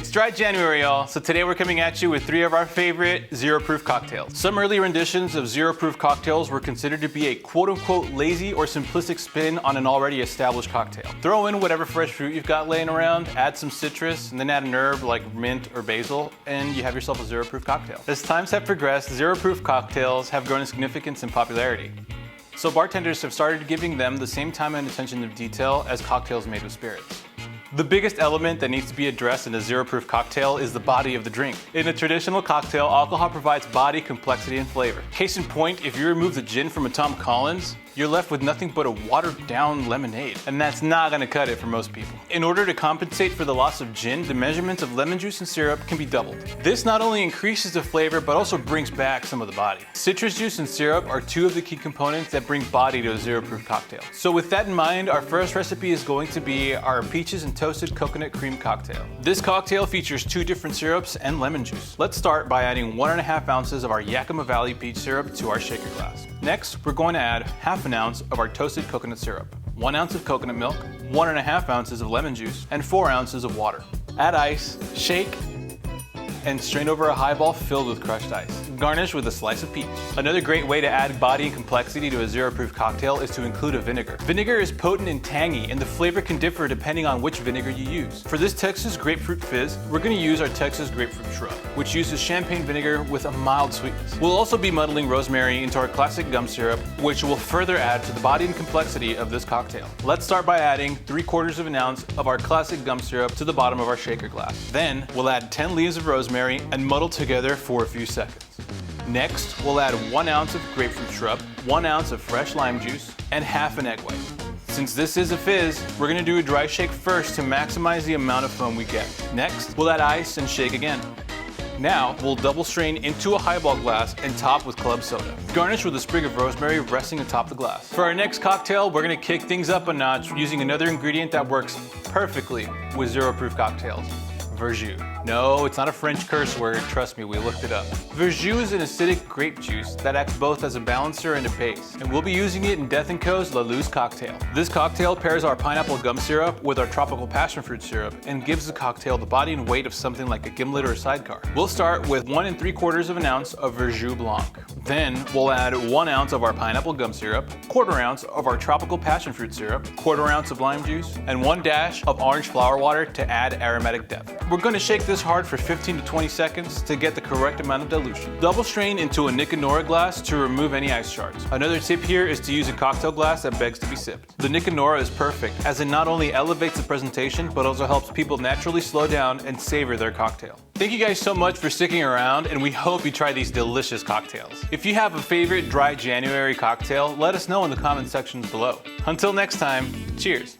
It's dry January, y'all, so today we're coming at you with 3 of our favorite zero-proof cocktails. Some early renditions of zero-proof cocktails were considered to be a quote-unquote lazy or simplistic spin on an already established cocktail. Throw in whatever fresh fruit you've got laying around, add some citrus, and then add an herb like mint or basil, and you have yourself a zero-proof cocktail. As times have progressed, zero-proof cocktails have grown in significance and popularity. So bartenders have started giving them the same time and attention to detail as cocktails made with spirits. The biggest element that needs to be addressed in a zero-proof cocktail is the body of the drink. In a traditional cocktail, alcohol provides body, complexity, and flavor. Case in point, if you remove the gin from a Tom Collins, you're left with nothing but a watered-down lemonade. And that's not gonna cut it for most people. In order to compensate for the loss of gin, the measurements of lemon juice and syrup can be doubled. This not only increases the flavor, but also brings back some of the body. Citrus juice and syrup are 2 of the key components that bring body to a zero-proof cocktail. So with that in mind, our first recipe is going to be our peaches and toasted coconut cream cocktail. This cocktail features 2 different syrups and lemon juice. Let's start by adding 1.5 ounces of our Yakima Valley peach syrup to our shaker glass. Next, we're going to add half an ounce of our toasted coconut syrup, 1 ounce of coconut milk, 1.5 ounces of lemon juice, and 4 ounces of water. Add ice, shake, and strain over a highball filled with crushed ice. Garnish with a slice of peach. Another great way to add body and complexity to a zero-proof cocktail is to include a vinegar. Vinegar is potent and tangy, and the flavor can differ depending on which vinegar you use. For this Texas Grapefruit Fizz, we're going to use our Texas Grapefruit Shrub, which uses champagne vinegar with a mild sweetness. We'll also be muddling rosemary into our classic gum syrup, which will further add to the body and complexity of this cocktail. Let's start by adding 3/4 of an ounce of our classic gum syrup to the bottom of our shaker glass. Then, we'll add 10 leaves of rosemary and muddle together for a few seconds. Next, we'll add 1 ounce of grapefruit shrub, 1 ounce of fresh lime juice, and half an egg white. Since this is a fizz, we're gonna do a dry shake first to maximize the amount of foam we get. Next, we'll add ice and shake again. Now, we'll double strain into a highball glass and top with club soda. Garnish with a sprig of rosemary resting atop the glass. For our next cocktail, we're gonna kick things up a notch using another ingredient that works perfectly with zero-proof cocktails: verjus. No, it's not a French curse word, trust me, we looked it up. Verjus is an acidic grape juice that acts both as a balancer and a base, and we'll be using it in Death & Co.'s La Luz cocktail. This cocktail pairs our pineapple gum syrup with our tropical passion fruit syrup and gives the cocktail the body and weight of something like a gimlet or a sidecar. We'll start with 1 3/4 of an ounce of verjus blanc. Then we'll add 1 ounce of our pineapple gum syrup, 1/4 ounce of our tropical passion fruit syrup, 1/4 ounce of lime juice, and 1 dash of orange flower water to add aromatic depth. We're going to shake this hard for 15 to 20 seconds to get the correct amount of dilution. Double strain into a Nick and Nora glass to remove any ice shards. Another tip here is to use a cocktail glass that begs to be sipped. The Nick and Nora is perfect as it not only elevates the presentation but also helps people naturally slow down and savor their cocktail. Thank you guys so much for sticking around, and we hope you try these delicious cocktails. If you have a favorite dry January cocktail, let us know in the comment sections below. Until next time, cheers.